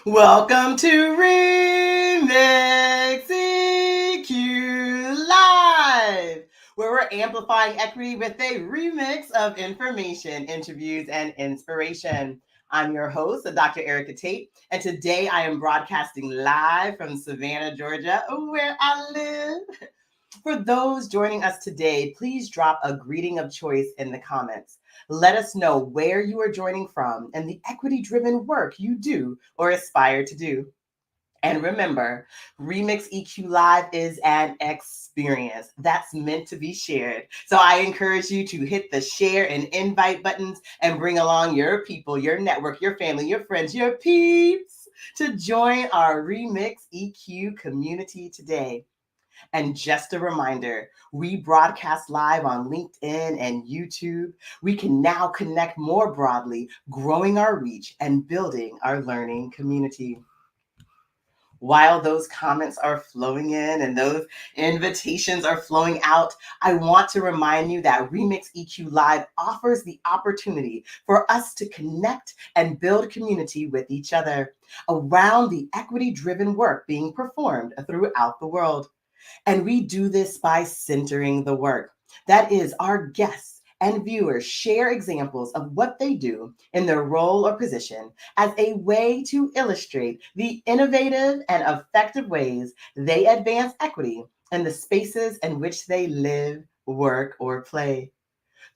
Welcome to Remix EQ Live, where we're amplifying equity with a remix of information, interviews, and inspiration. I'm your host, Dr. Erika Tate, and today I am broadcasting live from Savannah, Georgia, where I live. For those joining us today, please drop a greeting of choice in the comments. Let us know where you are joining from and the equity driven work you do or aspire to do. And remember, Remix EQ Live is an experience that's meant to be shared. So I encourage you to hit the share and invite buttons and bring along your people, your network, your family, your friends, your peeps to join our Remix EQ community today. And just a reminder, we broadcast live on LinkedIn and YouTube. We can now connect more broadly, growing our reach and building our learning community. While those comments are flowing in and those invitations are flowing out, I want to remind you that Remix EQ Live offers the opportunity for us to connect and build community with each other around the equity-driven work being performed throughout the world. And we do this by centering the work. That is, our guests and viewers share examples of what they do in their role or position as a way to illustrate the innovative and effective ways they advance equity in the spaces in which they live, work, or play.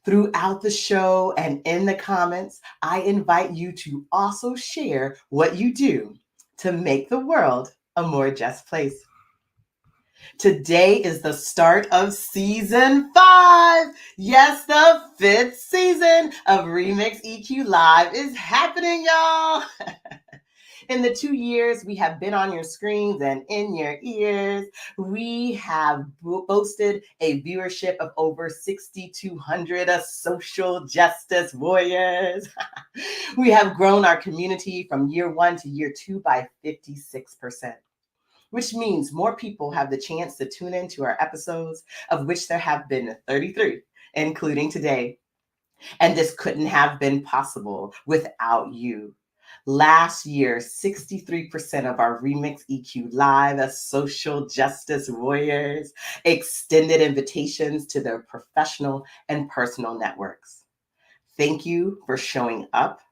Throughout the show and in the comments, I invite you to also share what you do to make the world a more just place. Today is the start of season 5. Yes, the 5th season of Remix EQ Live is happening, y'all. In the 2 years we have been on your screens and in your ears, we have boasted a viewership of over 6,200 social justice warriors. We have grown our community from year 1 to year 2 by 56%. Which means more people have the chance to tune into our episodes, of which there have been 33, including today. And this couldn't have been possible without you. Last year, 63% of our Remix EQ Live as social justice warriors extended invitations to their professional and personal networks. Thank you for showing up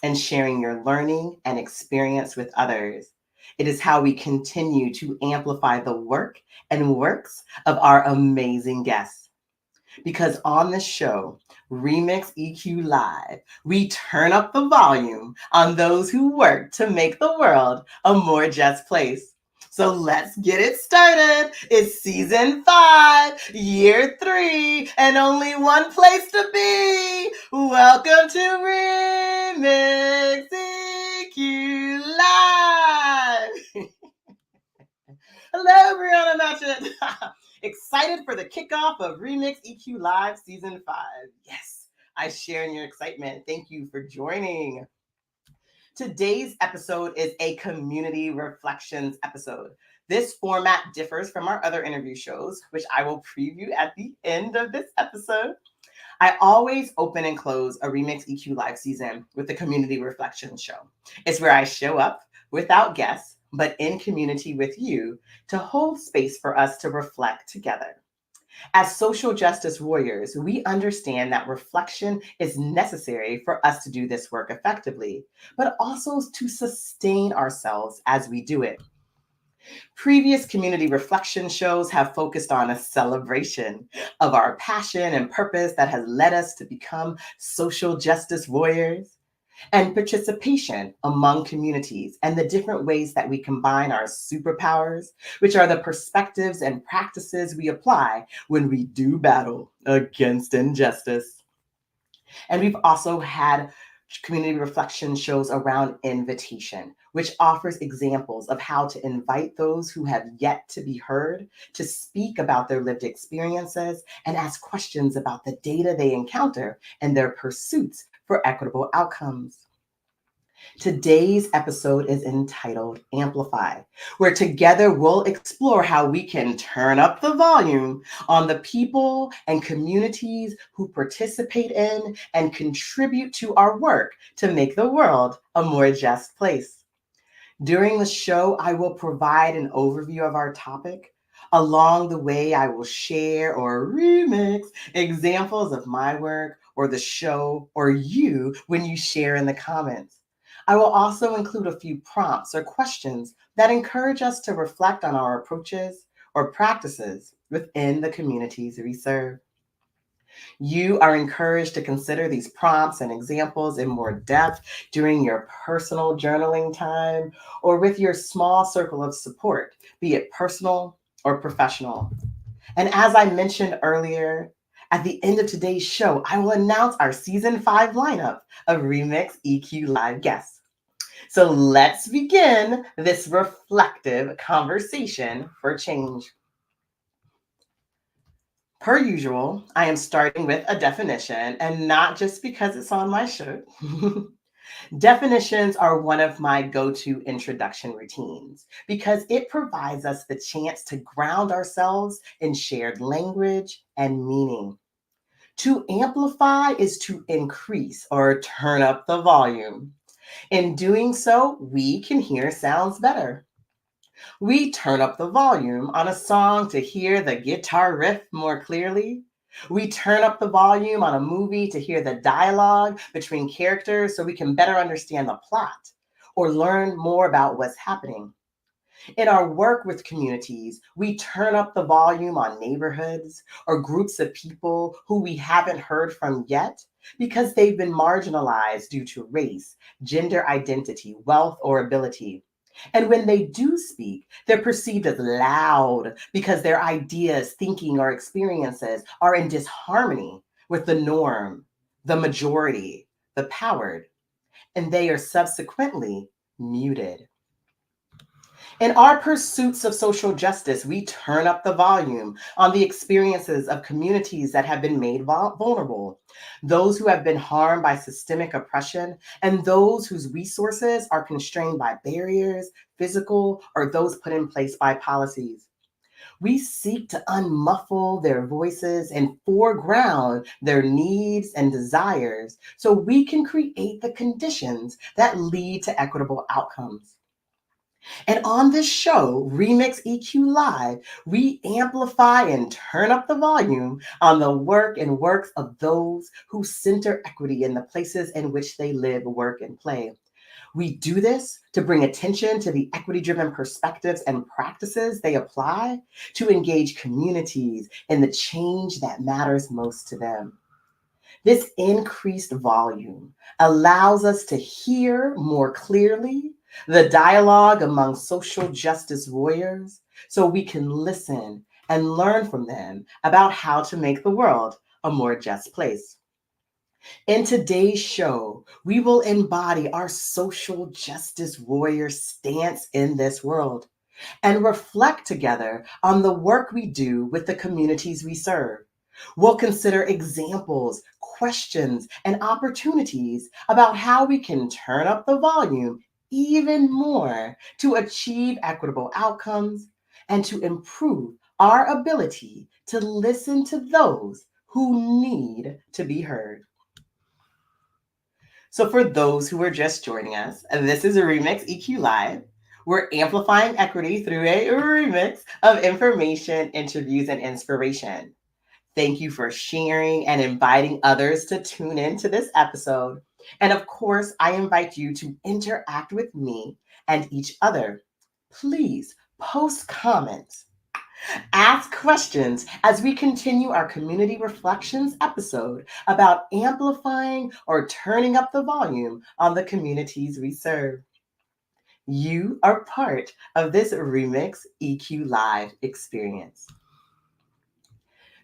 and sharing your learning and experience with others. It is how we continue to amplify the work and works of our amazing guests. Because on this show, Remix EQ Live, we turn up the volume on those who work to make the world a more just place. So let's get it started. It's season 5, year 3, and only one place to be. Welcome to Remix EQ Live. Hello, Brianna Matchett. Excited for the kickoff of Remix EQ Live Season 5. Yes, I share in your excitement. Thank you for joining. Today's episode is a community reflections episode. This format differs from our other interview shows, which I will preview at the end of this episode. I always open and close a Remix EQ Live season with the community reflections show. It's where I show up without guests, but in community with you to hold space for us to reflect together. As social justice warriors, we understand that reflection is necessary for us to do this work effectively, but also to sustain ourselves as we do it. Previous community reflection shows have focused on a celebration of our passion and purpose that has led us to become social justice warriors, and participation among communities and the different ways that we combine our superpowers, which are the perspectives and practices we apply when we do battle against injustice. And we've also had community reflection shows around invitation, which offers examples of how to invite those who have yet to be heard to speak about their lived experiences and ask questions about the data they encounter and their pursuits for equitable outcomes. Today's episode is entitled Amplify, where together we'll explore how we can turn up the volume on the people and communities who participate in and contribute to our work to make the world a more just place. During the show, I will provide an overview of our topic. Along the way, I will share or remix examples of my work or the show or you when you share in the comments. I will also include a few prompts or questions that encourage us to reflect on our approaches or practices within the communities we serve. You are encouraged to consider these prompts and examples in more depth during your personal journaling time or with your small circle of support, be it personal or professional. And as I mentioned earlier, at the end of today's show, I will announce our season 5 lineup of Remix EQ Live guests. So let's begin this reflective conversation for change. Per usual, I am starting with a definition, and not just because it's on my shirt. Definitions are one of my go to introduction routines because it provides us the chance to ground ourselves in shared language and meaning. To amplify is to increase or turn up the volume. In doing so, we can hear sounds better. We turn up the volume on a song to hear the guitar riff more clearly. We turn up the volume on a movie to hear the dialogue between characters so we can better understand the plot or learn more about what's happening. In our work with communities, we turn up the volume on neighborhoods or groups of people who we haven't heard from yet because they've been marginalized due to race, gender identity, wealth, or ability. And when they do speak, they're perceived as loud because their ideas, thinking, or experiences are in disharmony with the norm, the majority, the powered, and they are subsequently muted. In our pursuits of social justice, we turn up the volume on the experiences of communities that have been made vulnerable, those who have been harmed by systemic oppression, and those whose resources are constrained by barriers, physical, or those put in place by policies. We seek to unmuffle their voices and foreground their needs and desires so we can create the conditions that lead to equitable outcomes. And on this show, Remix EQ Live, we amplify and turn up the volume on the work and works of those who center equity in the places in which they live, work, and play. We do this to bring attention to the equity driven perspectives and practices they apply to engage communities in the change that matters most to them. This increased volume allows us to hear more clearly the dialogue among social justice warriors so we can listen and learn from them about how to make the world a more just place. In today's show, we will embody our social justice warrior stance in this world and reflect together on the work we do with the communities we serve. We'll consider examples, questions, and opportunities about how we can turn up the volume even more to achieve equitable outcomes and to improve our ability to listen to those who need to be heard. So, for those who are just joining us, this is a Remix EQ Live. We're amplifying equity through a remix of information, interviews, and inspiration. Thank you for sharing and inviting others to tune in to this episode. And of course, I invite you to interact with me and each other. Please post comments, ask questions as we continue our Community Reflections episode about amplifying or turning up the volume on the communities we serve. You are part of this Remix EQ Live experience.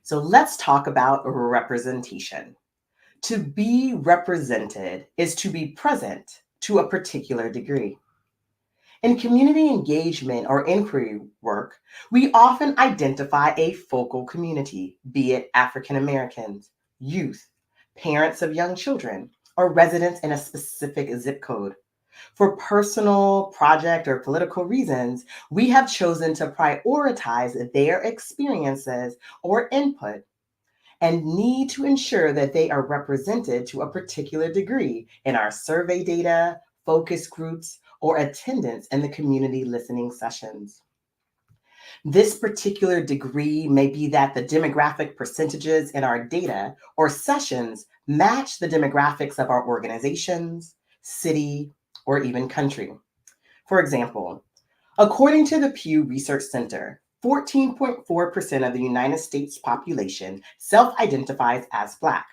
So let's talk about representation. To be represented is to be present to a particular degree. In community engagement or inquiry work, we often identify a focal community, be it African Americans, youth, parents of young children, or residents in a specific zip code. For personal, project, or political reasons, we have chosen to prioritize their experiences or input and need to ensure that they are represented to a particular degree in our survey data, focus groups, or attendance in the community listening sessions. This particular degree may be that the demographic percentages in our data or sessions match the demographics of our organizations, city, or even country. For example, according to the Pew Research Center, 14.4% of the United States population self-identifies as Black.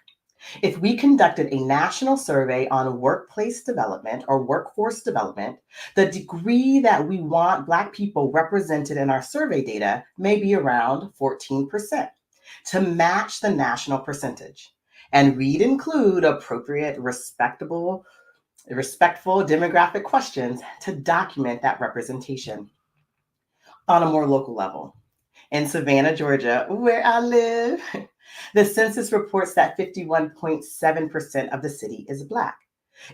If we conducted a national survey on workplace development or workforce development, the degree that we want Black people represented in our survey data may be around 14% to match the national percentage. And we'd include appropriate, respectful demographic questions to document that representation. On a more local level, in Savannah, Georgia, where I live, the census reports that 51.7% of the city is Black.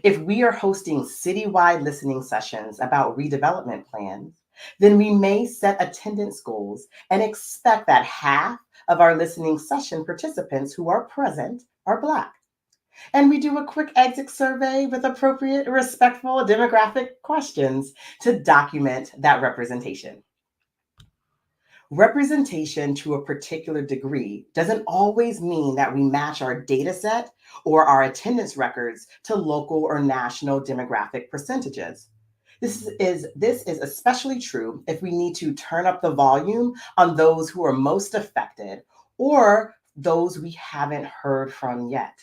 If we are hosting citywide listening sessions about redevelopment plans, then we may set attendance goals and expect that half of our listening session participants who are present are Black. And we do a quick exit survey with appropriate, respectful demographic questions to document that representation. Representation to a particular degree doesn't always mean that we match our data set or our attendance records to local or national demographic percentages. This is especially true if we need to turn up the volume on those who are most affected or those we haven't heard from yet.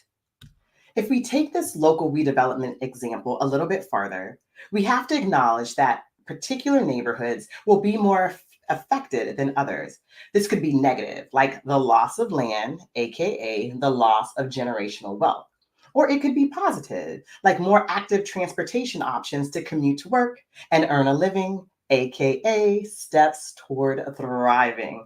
If we take this local redevelopment example a little bit farther, we have to acknowledge that particular neighborhoods will be more affected than others. This could be negative, like the loss of land, aka the loss of generational wealth. Or it could be positive, like more active transportation options to commute to work and earn a living, aka steps toward thriving.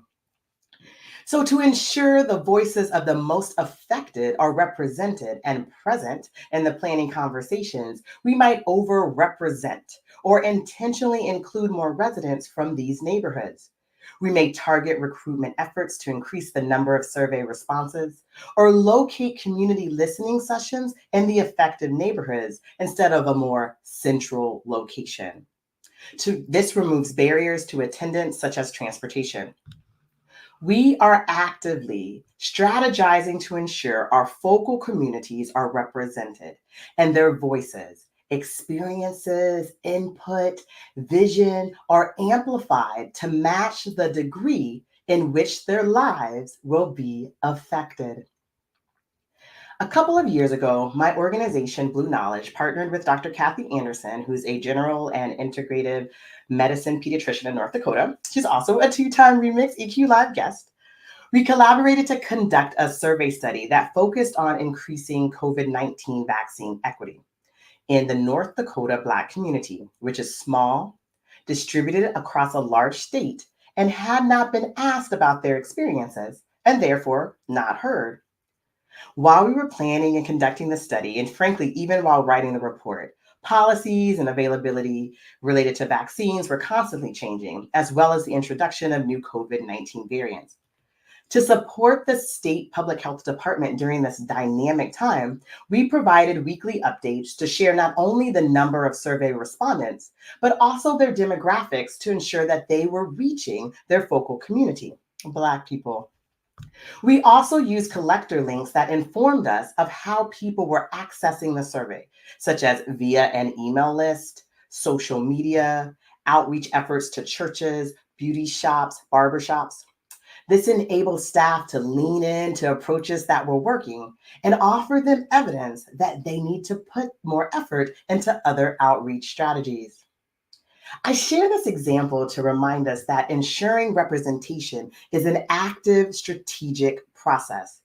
So, to ensure the voices of the most affected are represented and present in the planning conversations, we might overrepresent or intentionally include more residents from these neighborhoods. We may target recruitment efforts to increase the number of survey responses or locate community listening sessions in the affected neighborhoods instead of a more central location. This removes barriers to attendance, such as transportation. We are actively strategizing to ensure our focal communities are represented and their voices, experiences, input, vision are amplified to match the degree in which their lives will be affected. A couple of years ago, my organization, Blue Knowledge, partnered with Dr. Kathy Anderson, who's a general and integrative medicine pediatrician in North Dakota. She's also a two-time Remix EQ Live guest. We collaborated to conduct a survey study that focused on increasing COVID-19 vaccine equity in the North Dakota Black community, which is small, distributed across a large state, and had not been asked about their experiences, and therefore not heard. While we were planning and conducting the study, and frankly, even while writing the report, policies and availability related to vaccines were constantly changing, as well as the introduction of new COVID-19 variants. To support the state public health department during this dynamic time, we provided weekly updates to share not only the number of survey respondents, but also their demographics to ensure that they were reaching their focal community, Black people. We also used collector links that informed us of how people were accessing the survey, such as via an email list, social media, outreach efforts to churches, beauty shops, barbershops. This enabled staff to lean into approaches that were working and offer them evidence that they need to put more effort into other outreach strategies. I share this example to remind us that ensuring representation is an active, strategic process.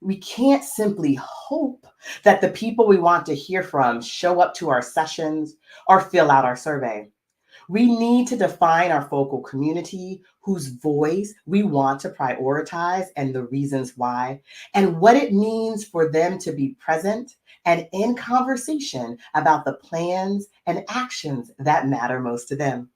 We can't simply hope that the people we want to hear from show up to our sessions or fill out our survey. We need to define our focal community, whose voice we want to prioritize and the reasons why, and what it means for them to be present and in conversation about the plans and actions that matter most to them.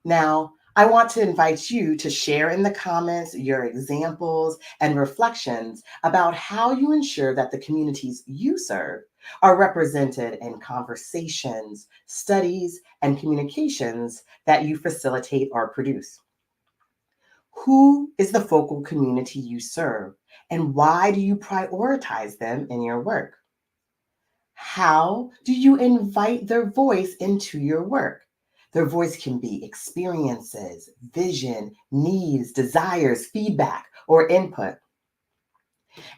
Now, I want to invite you to share in the comments your examples and reflections about how you ensure that the communities you serve are represented in conversations, studies, and communications that you facilitate or produce? Who is the focal community you serve, and why do you prioritize them in your work? How do you invite their voice into your work? Their voice can be experiences, vision, needs, desires, feedback, or input.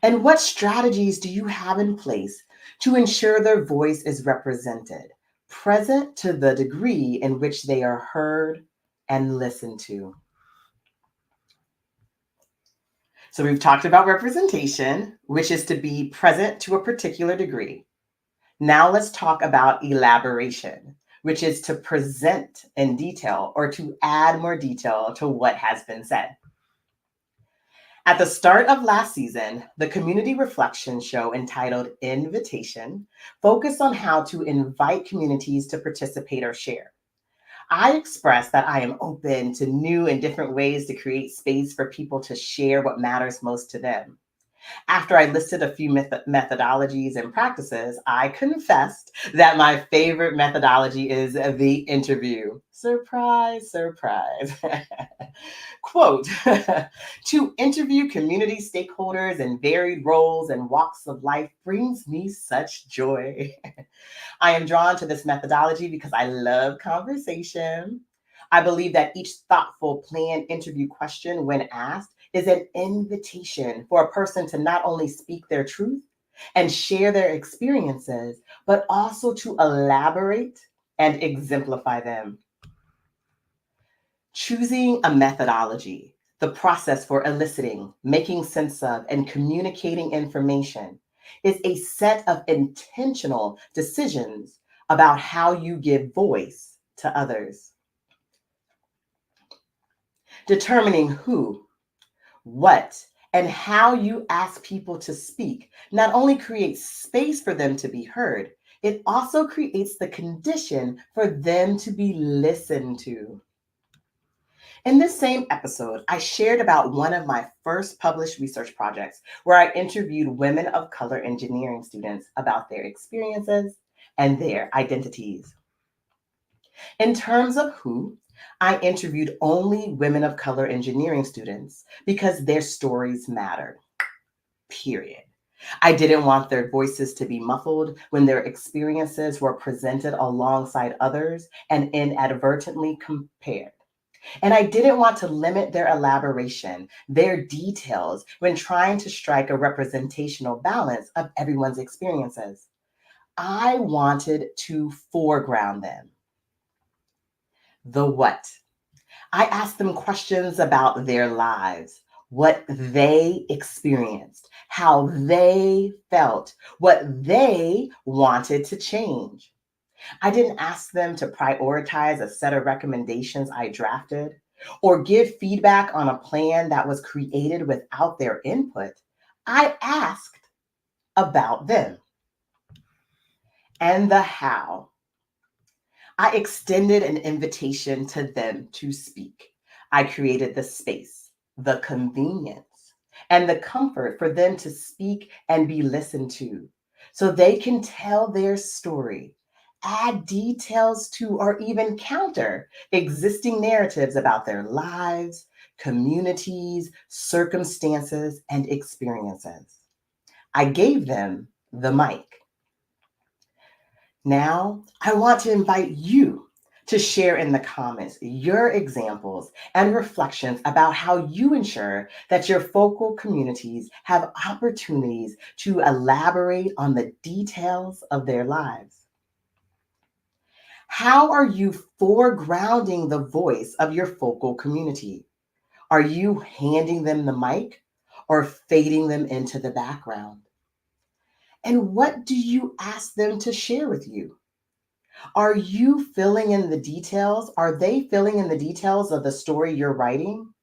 And what strategies do you have in place to ensure their voice is represented, present to the degree in which they are heard and listened to? So we've talked about representation, which is to be present to a particular degree. Now let's talk about elaboration, which is to present in detail or to add more detail to what has been said. At the start of last season, the community reflection show entitled Invitation focused on how to invite communities to participate or share. I expressed that I am open to new and different ways to create space for people to share what matters most to them. After I listed a few methodologies and practices, I confessed that my favorite methodology is the interview. Surprise, surprise. Quote, to interview community stakeholders in varied roles and walks of life brings me such joy. I am drawn to this methodology because I love conversation. I believe that each thoughtful, planned interview question, when asked, is an invitation for a person to not only speak their truth and share their experiences, but also to elaborate and exemplify them. Choosing a methodology, the process for eliciting, making sense of, and communicating information, is a set of intentional decisions about how you give voice to others. Determining who, what, and how you ask people to speak not only creates space for them to be heard, it also creates the condition for them to be listened to. In this same episode, I shared about one of my first published research projects where I interviewed women of color engineering students about their experiences and their identities. In terms of who, I interviewed only women of color engineering students because their stories mattered, period. I didn't want their voices to be muffled when their experiences were presented alongside others and inadvertently compared. And I didn't want to limit their elaboration, their details, when trying to strike a representational balance of everyone's experiences. I wanted to foreground them. The what? I asked them questions about their lives, what they experienced, how they felt, what they wanted to change. I didn't ask them to prioritize a set of recommendations I drafted or give feedback on a plan that was created without their input. I asked about them and the how. I extended an invitation to them to speak. I created the space, the convenience, and the comfort for them to speak and be listened to so they can tell their story, add details to, or even counter existing narratives about their lives, communities, circumstances, and experiences. I gave them the mic. Now, I want to invite you to share in the comments your examples and reflections about how you ensure that your focal communities have opportunities to elaborate on the details of their lives. How are you foregrounding the voice of your focal community? Are you handing them the mic or fading them into the background? And what do you ask them to share with you? Are you filling in the details? Are they filling in the details of the story you're writing?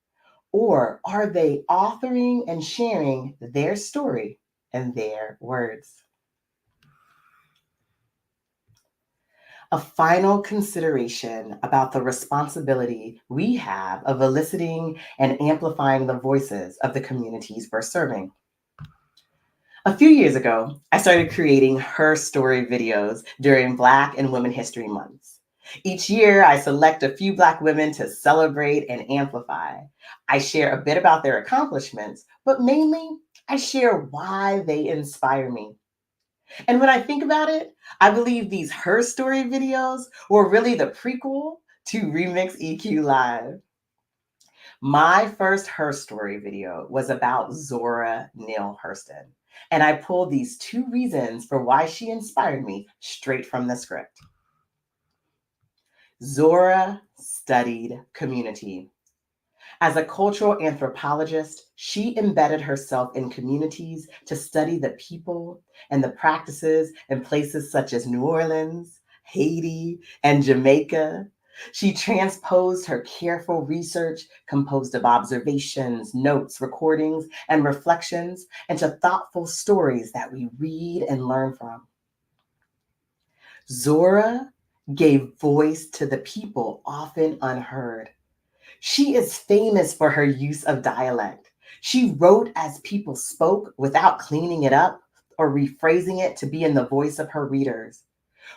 Or are they authoring and sharing their story and their words? A final consideration about the responsibility we have of eliciting and amplifying the voices of the communities we're serving. A few years ago, I started creating her story videos during Black and Women History Months. Each year, I select a few Black women to celebrate and amplify. I share a bit about their accomplishments, but mainly I share why they inspire me. And when I think about it, I believe these Her Story videos were really the prequel to Remix EQ Live. My first Her Story video was about Zora Neale Hurston, and I pulled these 2 reasons for why she inspired me straight from the script. Zora studied community. As a cultural anthropologist, she embedded herself in communities to study the people and the practices in places such as New Orleans, Haiti, and Jamaica. She transposed her careful research, composed of observations, notes, recordings, and reflections, into thoughtful stories that we read and learn from. Zora gave voice to the people often unheard. She is famous for her use of dialect. She wrote as people spoke without cleaning it up or rephrasing it to be in the voice of her readers.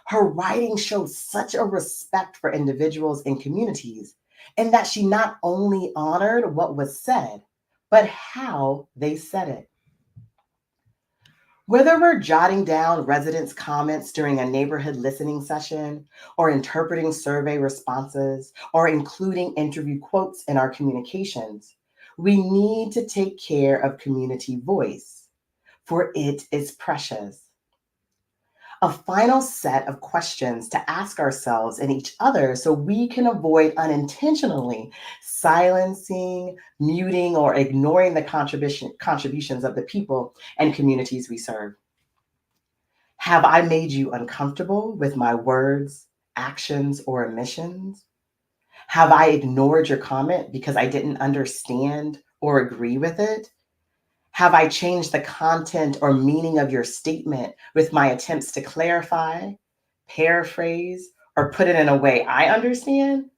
Her writing shows such a respect for individuals and communities, in that she not only honored what was said, but how they said it. Whether we're jotting down residents' comments during a neighborhood listening session, or interpreting survey responses, or including interview quotes in our communications, we need to take care of community voice, for it is precious. A final set of questions to ask ourselves and each other so we can avoid unintentionally silencing, muting, or ignoring the contributions of the people and communities we serve. Have I made you uncomfortable with my words, actions, or omissions? Have I ignored your comment because I didn't understand or agree with it? Have I changed the content or meaning of your statement with my attempts to clarify, paraphrase, or put it in a way I understand?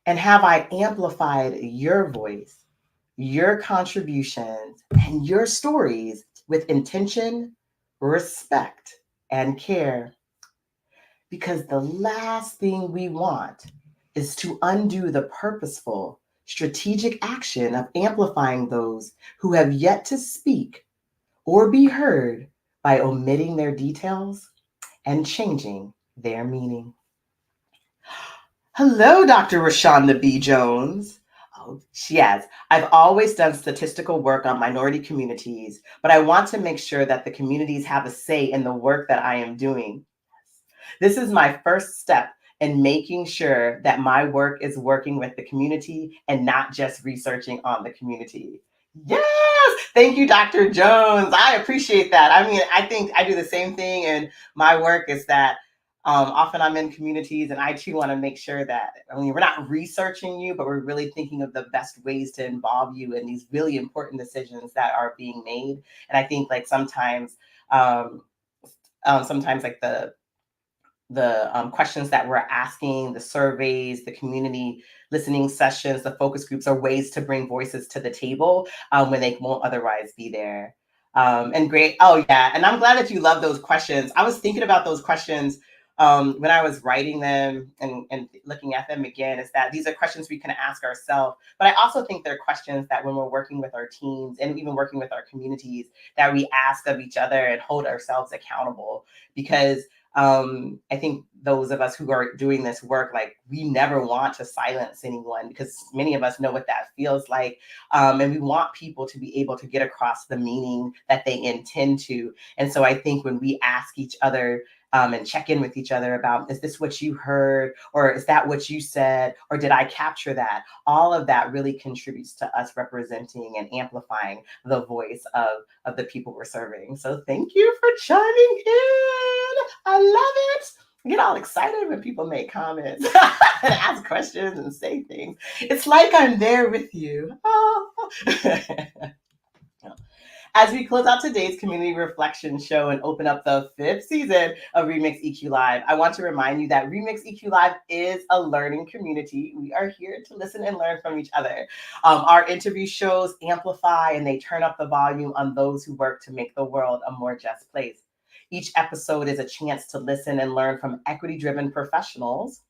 And have I amplified your voice, your contributions, and your stories with intention, respect, and care? Because the last thing we want is to undo the purposeful, strategic action of amplifying those who have yet to speak or be heard by omitting their details and changing their meaning. Hello, Dr. Rashonda B. Jones. Oh, yes, I've always done statistical work on minority communities, but I want to make sure that the communities have a say in the work that I am doing. This is my first step in making sure that my work is working with the community and not just researching on the community. Yes, thank you, Dr. Jones. I appreciate that. I mean, I think I do the same thing in my work, is that often I'm in communities and I too want to make sure that, I mean, we're not researching you, but we're really thinking of the best ways to involve you in these really important decisions that are being made. And I think like sometimes like the questions that we're asking, the surveys, the community listening sessions, the focus groups are ways to bring voices to the table when they won't otherwise be there. And great. Oh, yeah. And I'm glad that you love those questions. I was thinking about those questions when I was writing them and looking at them again, is that these are questions we can ask ourselves. But I also think they're questions that when we're working with our teams and even working with our communities, that we ask of each other and hold ourselves accountable. Because I think those of us who are doing this work, like, we never want to silence anyone, because many of us know what that feels like. And we want people to be able to get across the meaning that they intend to. And so I think when we ask each other and check in with each other about, is this what you heard? Or is that what you said? Or did I capture that? All of that really contributes to us representing and amplifying the voice of the people we're serving. So thank you for chiming in. I love it. I get all excited when people make comments and ask questions and say things. It's like I'm there with you. Oh. As we close out today's community reflection show and open up the 5th season of Remix EQ Live, I want to remind you that Remix EQ Live is a learning community. We are here to listen and learn from each other. Our interview shows amplify and they turn up the volume on those who work to make the world a more just place. Each episode is a chance to listen and learn from equity-driven professionals.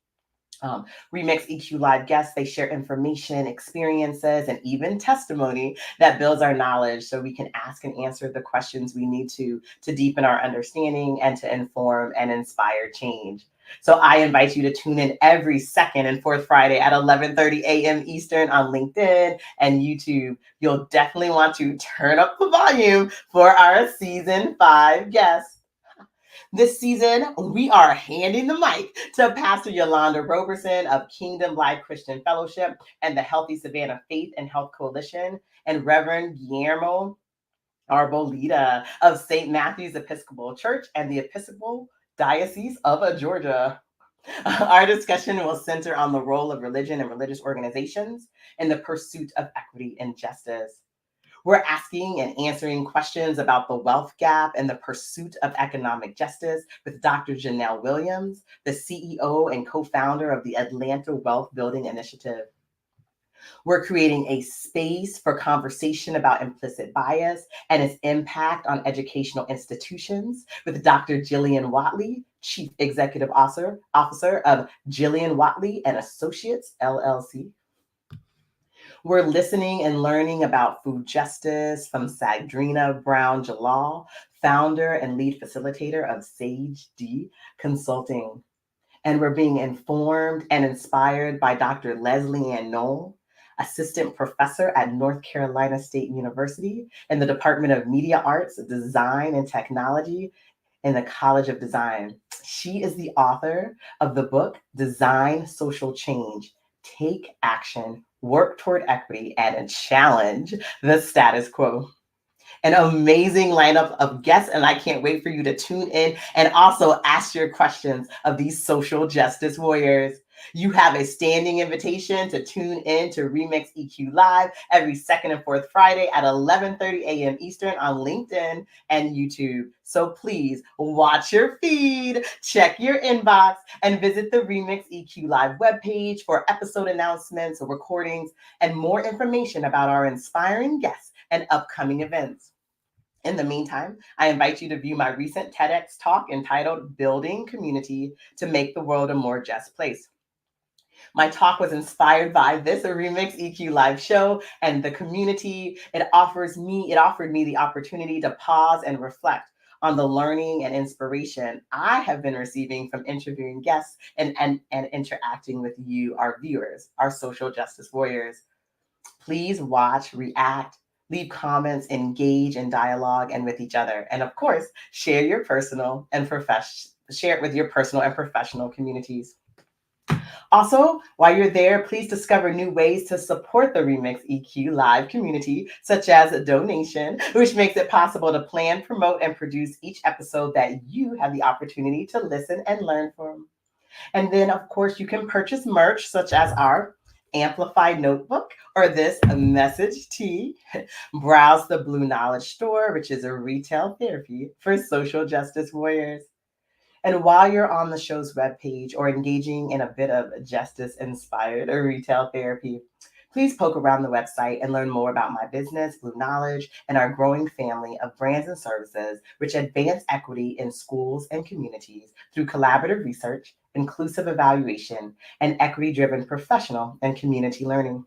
Remix EQ Live guests, they share information, experiences, and even testimony that builds our knowledge so we can ask and answer the questions we need to deepen our understanding and to inform and inspire change. So I invite you to tune in every second and fourth Friday at 11:30 a.m. Eastern on LinkedIn and YouTube. You'll definitely want to turn up the volume for our season 5 guests. This season, we are handing the mic to Pastor Yolanda Roberson of Kingdom Life Christian Fellowship and the Healthy Savannah Faith and Health Coalition, and Reverend Guillermo Arboleda of St. Matthew's Episcopal Church and the Episcopal Diocese of Georgia. Our discussion will center on the role of religion and religious organizations in the pursuit of equity and justice. We're asking and answering questions about the wealth gap and the pursuit of economic justice with Dr. Janelle Williams, the CEO and co-founder of the Atlanta Wealth Building Initiative. We're creating a space for conversation about implicit bias and its impact on educational institutions with Dr. Jillian Watley, Chief Executive Officer of Jillian Watley and Associates, LLC. We're listening and learning about food justice from Sadrina Brown Jalal, founder and lead facilitator of Sage D Consulting. And we're being informed and inspired by Dr. Leslie Ann Knoll, assistant professor at North Carolina State University in the Department of Media Arts, Design, and Technology in the College of Design. She is the author of the book, Design Social Change, Take Action, Work Toward Equity, and Challenge the Status Quo. An amazing lineup of guests, and I can't wait for you to tune in and also ask your questions of these social justice warriors. You have a standing invitation to tune in to Remix EQ Live every second and fourth Friday at 11:30 a.m. Eastern on LinkedIn and YouTube. So please watch your feed, check your inbox, and visit the Remix EQ Live webpage for episode announcements, recordings, and more information about our inspiring guests and upcoming events. In the meantime, I invite you to view my recent TEDx talk entitled Building Community to Make the World a More Just Place. My talk was inspired by this Remix EQ Live show and the community. It offered me the opportunity to pause and reflect on the learning and inspiration I have been receiving from interviewing guests and interacting with you, our viewers, our social justice warriors. Please watch, react, leave comments, engage in dialogue and with each other. And of course, share it with your personal and professional communities. Also, while you're there, please discover new ways to support the Remix EQ Live community, such as a donation, which makes it possible to plan, promote, and produce each episode that you have the opportunity to listen and learn from. And then, of course, you can purchase merch, such as our Amplify notebook or this message tee. Browse the Blue Knowledge Store, which is a retail therapy for social justice warriors. And while you're on the show's webpage or engaging in a bit of justice-inspired retail therapy, please poke around the website and learn more about my business, Blue Knowledge, and our growing family of brands and services which advance equity in schools and communities through collaborative research, inclusive evaluation, and equity-driven professional and community learning.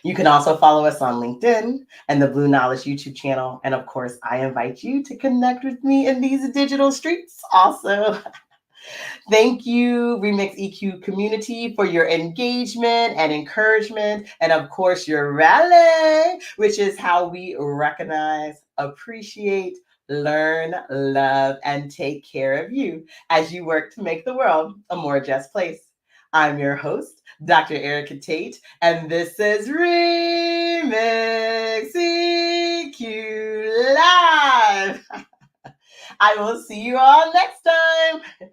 You can also follow us on LinkedIn and the Blue Knowledge YouTube channel. And of course, I invite you to connect with me in these digital streets also. Thank you, Remix EQ community, for your engagement and encouragement. And of course, your rally, which is how we recognize, appreciate, learn, love, and take care of you as you work to make the world a more just place. I'm your host, Dr. Erika Tate, and this is Remix EQ Live. I will see you all next time.